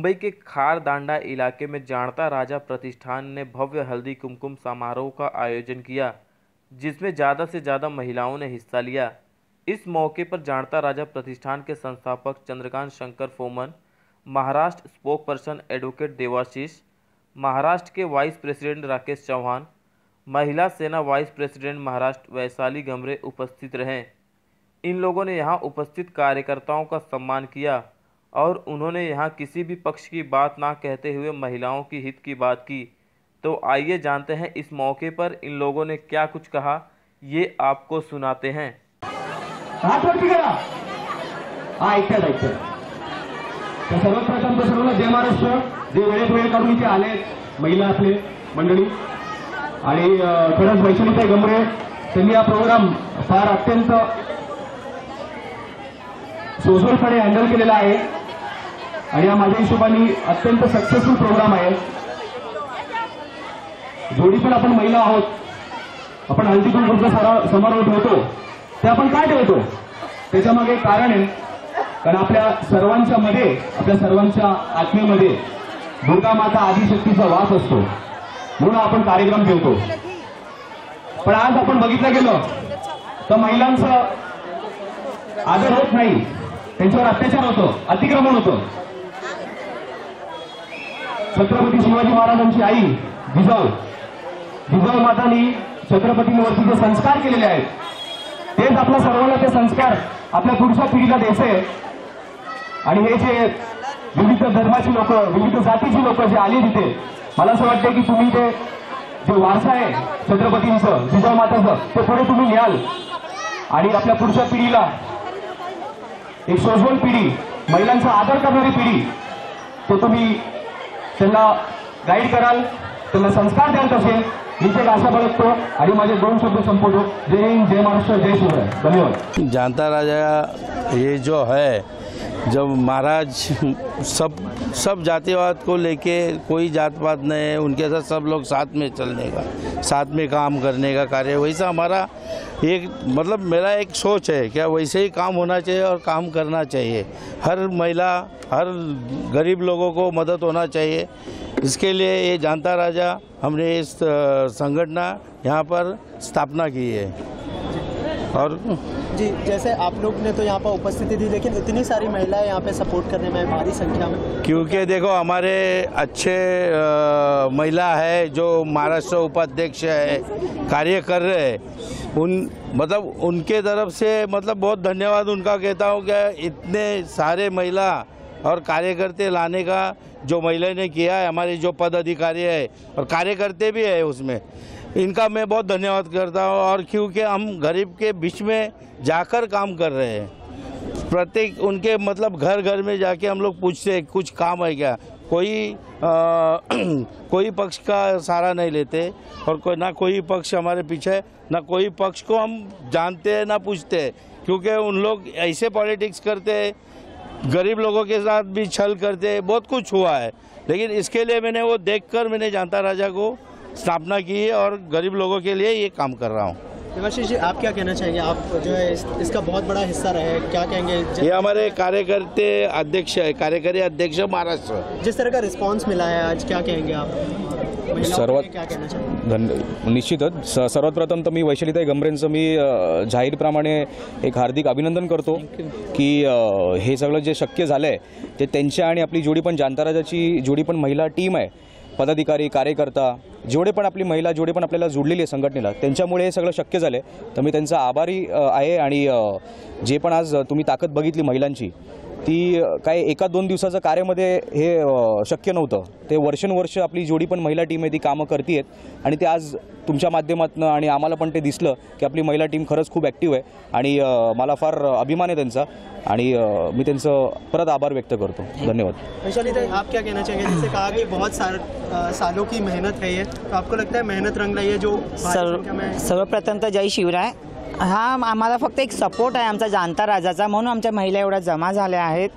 मुंबई के खारदांडा इलाके में जाणता राजा प्रतिष्ठान ने भव्य हल्दी कुमकुम समारोह का आयोजन किया, जिसमें ज़्यादा से ज़्यादा महिलाओं ने हिस्सा लिया। इस मौके पर जाणता राजा प्रतिष्ठान के संस्थापक Chandrakant Shankar Phoman, Maharashtra spokesperson advocate Devashish, Maharashtra के वाइस प्रेसिडेंट राकेश चौहान, महिला सेना वाइस प्रेसिडेंट महाराष्ट्र वैशाली गमरे उपस्थित रहे। इन लोगों ने यहां उपस्थित कार्यकर्ताओं का सम्मान किया और उन्होंने यहां किसी भी पक्ष की बात ना कहते हुए महिलाओं की हित की बात की। तो आइए जानते हैं इस मौके पर इन लोगों ने क्या कुछ कहा, ये आपको सुनाते हैं। सर्वप्रथम तर सर्वांना जय महाराष्ट्र। जे वेळेत काढून इथे आले महिला आपले मंडळी आणि खरंच वैशालीताई गमरे त्यांनी हा प्रोग्राम फार अत्यंत सोजवळपणे हँडल केलेला आहे आणि हा माझ्या हिशोबाने अत्यंत सक्सेसफुल प्रोग्राम आहे। जोडी पण आपण महिला आहोत, आपण हल्दी कुंकूचा समारोह ठेवतो ते आपण काय ठेवतो त्याच्या मागे कारण आहे, कारण आपल्या सर्वांच्या मध्ये आपल्या सर्वांच्या आत्मेमध्ये दुर्गा माता आदिशक्तीचा वास असतो, म्हणून आपण कार्यक्रम ठेवतो। पण आज आपण बघितलं गेलं तर महिलांचा आदर होत नाही, त्यांच्यावर अत्याचार होतो, अतिक्रमण होतं। छत्रपती शिवाजी महाराजांची आई जिजाऊ मातांनी छत्रपतींवरती जे संस्कार केलेले आहेत तेच आपल्या सर्वांना ते संस्कार आपल्या पुढच्या पिढीला द्यायचे। आणि हे जे विविध धर्माची लोक, विविध जातीची लोक जे आली तिथे, मला असं वाटतं की तुम्ही ते जे वारसा आहे छत्रपतींचं, जिजाऊ माताचं, ते पुढे तुम्ही न्याल आणि आपल्या पुढच्या पिढीला एक सोजवळ पिढी, महिलांचा आदर करणारी पिढी, तो तुम्ही त्यांना गाईड कराल, त्यांना संस्कार द्याल। तसे नीचे आशा बाळगतो आणि माझे दोन शब्द संपवतो। जय हिंद, जय महाराष्ट्र, जय शिवराय, धन्यवाद। जाणता राजा ये जो है, जब महाराज सब जातिवाद को लेके कोई जात पात नहीं है, उनके साथ सब लोग साथ में चलने का, साथ में काम करने का कार्य, वैसा हमारा एक मतलब मेरा एक सोच है क्या वैसे ही काम होना चाहिए और काम करना चाहिए। हर महिला, हर गरीब लोगों को मदद होना चाहिए। इसके लिए ये जाणता राजा हमने इस संगठना यहाँ पर स्थापना की है। और जी, जैसे आप लोग ने तो यहाँ पर उपस्थिति दी, लेकिन इतनी सारी महिलाएं यहाँ पे सपोर्ट करने में भारी संख्या में, क्योंकि देखो हमारे अच्छे महिला है जो महाराष्ट्र उपाध्यक्ष है, कार्य कर रहे हैं, मतलब उनके तरफ से मतलब बहुत धन्यवाद उनका कहता हूँ कि इतने सारे महिला और कार्यकर्ते लाने का जो महिला ने किया है, हमारे जो पद अधिकारी है और कार्यकर्ते भी है उसमें, इनका मैं बहुत धन्यवाद करता हूँ। और क्योंकि हम गरीब के बीच में जाकर काम कर रहे हैं, प्रत्येक उनके मतलब घर घर में जाके हम लोग पूछते हैं कुछ काम है क्या, कोई पक्ष का सहारा नहीं लेते और कोई पक्ष हमारे पीछे, ना कोई पक्ष को हम जानते हैं ना पूछते हैं, क्योंकि उन लोग ऐसे पॉलिटिक्स करते हैं, गरीब लोगों के साथ भी छल करते हैं, बहुत कुछ हुआ है। लेकिन इसके लिए मैंने वो देखकर मैंने जाणता राजा को स्थापना की है और गरीब लोगों के लिए ये काम कर रहा हूँ। देवाशीष जी, आप क्या कहना चाहेंगे? आप जो है इसका बहुत बड़ा हिस्सा रहे, क्या कहेंगे? ये हमारे कार्यकर्ते अध्यक्ष है, कार्यकारी अध्यक्ष महाराष्ट्र। जिस तरह का रिस्पांस मिला है आज, क्या कहेंगे आप? क्या कहना चाहेंगे? निश्चितच सर्वात प्रथम तर मी वैशालीताई गमरेंचं मी जाहीरप्रमाणे एक हार्दिक अभिनंदन करतो की हे सगळं जे शक्य झालं आहे ते त्यांच्या आणि आपली जोडी पण जाणता राजाची जोडी पण महिला टीम आहे, पदाधिकारी, कार्यकर्ता, जेवढे पण आपली महिला जेवढे पण आपल्याला जोडलेली आहे संघटनेला, त्यांच्यामुळे हे सगळं शक्य झाले। तर मी त्यांचा आभारी आहे। आणि जे पण आज तुम्ही ताकद बघितली महिलांची, ती काय एका दोन दिवसाचं कार्यामध्ये हे शक्य नव्हतं, ते वर्षानुवर्ष आपली जोडी पण महिला टीम आहे ती कामं करते आहेत आणि ते आज तुमच्या माध्यमातून आणि आम्हाला पण ते दिसलं की आपली महिला टीम खरंच खूप ॲक्टिव्ह आहे आणि मला फार अभिमान आहे त्यांचा आणि मी त्यांचं परत आभार व्यक्त करतो। धन्यवाद। वैशालीताई, आप क्या कहना चाहेंगे? जैसे कहा कि बहुत सालों की मेहनत है ये, तो आपको लगता है मेहनत रंग रही है जो सर्वप्रथम तर जय शिवराय। हा आम्हाला फक्त एक सपोर्ट आहे आमचा जाणता राजाचा, म्हणून आमच्या महिला एवढ्या जमा झाल्या आहेत।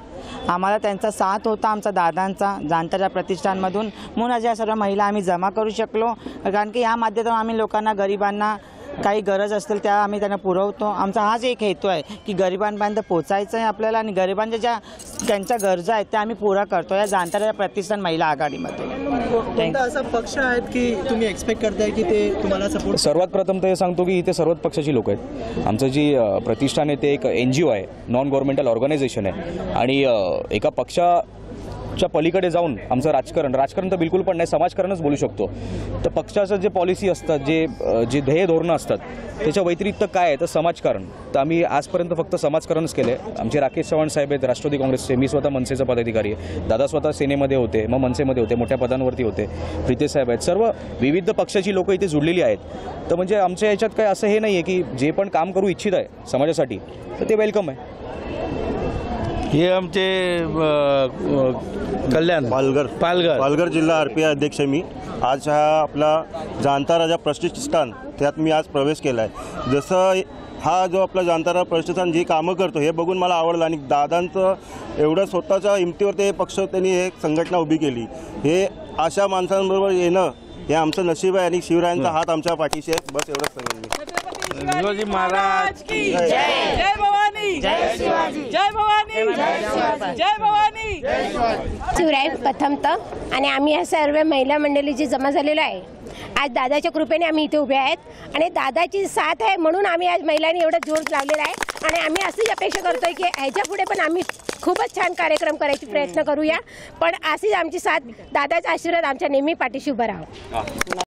आम्हाला त्यांचा साथ होता, आमचा दादांचा जाणता प्रतिष्ठानमधून, म्हणून अशा सर्व महिला आम्ही जमा करू शकलो। कारण की या माध्यमातून आम्ही लोकांना, गरिबांना काही गरज असतील त्या आम्ही त्यांना पुरवतो. आमचा हाच एक हेतू आहे की गरिबांपर्यंत पोचायचं आहे आपल्याला आणि गरिबांच्या ज्या त्यांच्या गरजा आहेत त्या आम्ही पुरा करतो या जाणता प्रतिष्ठान महिला आघाडीमध्ये. कोणता असा पक्ष आहेत की तुम्ही एक्सपेक्ट करताय की ते तुम्हाला सपोर्ट? सर्वात प्रथम तर हे सांगतो की इथे सर्वच पक्षाची लोक आहेत. आमचं जी प्रतिष्ठान आहे ते एक NGO आहे, नॉन गव्हर्नमेंटल ऑर्गनायझेशन आहे आणि एका पक्षाच्या पलीकडे जाऊन आमचं राजकारण तर बिलकुल पण नाही, समाजकारणच बोलू शकतो. तर पक्षाचं जे पॉलिसी असतात, जे ध्येय धोरणं असतात त्याच्या व्यतिरिक्त काय आहे तर समाजकारण. तर आम्ही आजपर्यंत फक्त समाजकारणच केलं आहे. आमचे राकेश चव्हाण साहेब आहेत राष्ट्रवादी काँग्रेसचे, मी स्वतः मनसेचा पदाधिकारी आहे, दादा स्वतः सेनेमध्ये होते, मग मनसेमध्ये होते, मोठ्या पदांवरती होते, प्रीतेश साहेब आहेत, सर्व विविध पक्षाची लोकं इथे जुडलेली आहेत. तर म्हणजे आमच्या याच्यात काय असं हे नाही आहे की जे पण काम करू इच्छित आहे समाजासाठी तर ते वेलकम आहे. हे आमचे कल्याण पालघर जिल्हा RPI अध्यक्ष मी. आज हा आपला जाणता राजा प्रतिष्ठान त्यात मी आज प्रवेश केला आहे. जसं हा जो आपला जाणता राजा प्रतिष्ठान जी कामं करतो हे बघून मला आवडलं आणि दादांचं एवढं स्वतःच्या हिमतीवर ते पक्ष त्यांनी हे संघटना उभी केली. हे अशा माणसांबरोबर येणं हे आमचं नशीब आहे आणि शिवरायांचा हात आमच्या पाठीशी आहे. बस एवढंच सांगेन मी. शिवाजी महाराज की जय. जय भवानी. जय शिवाजी. जय भवानी. जय भवानी. शिवराय प्रथमतः आणि आम्ही या सर्व महिला मंडळी जी जमा झालेलो आहे आज दादाच्या कृपेने आम्ही इथे उभे आहेत आणि दादाची साथ आहे म्हणून आम्ही आज महिलांनी एवढं जोर लावलेला आहे आणि आम्ही अशीच अपेक्षा करतोय की ह्याच्या पुढे पण आम्ही खूपच छान कार्यक्रम करायचे प्रयत्न करूया. पण अशीच आमची साथ दादाचा आशीर्वाद आमच्या नेहमी पाठीशी उभं राहावं.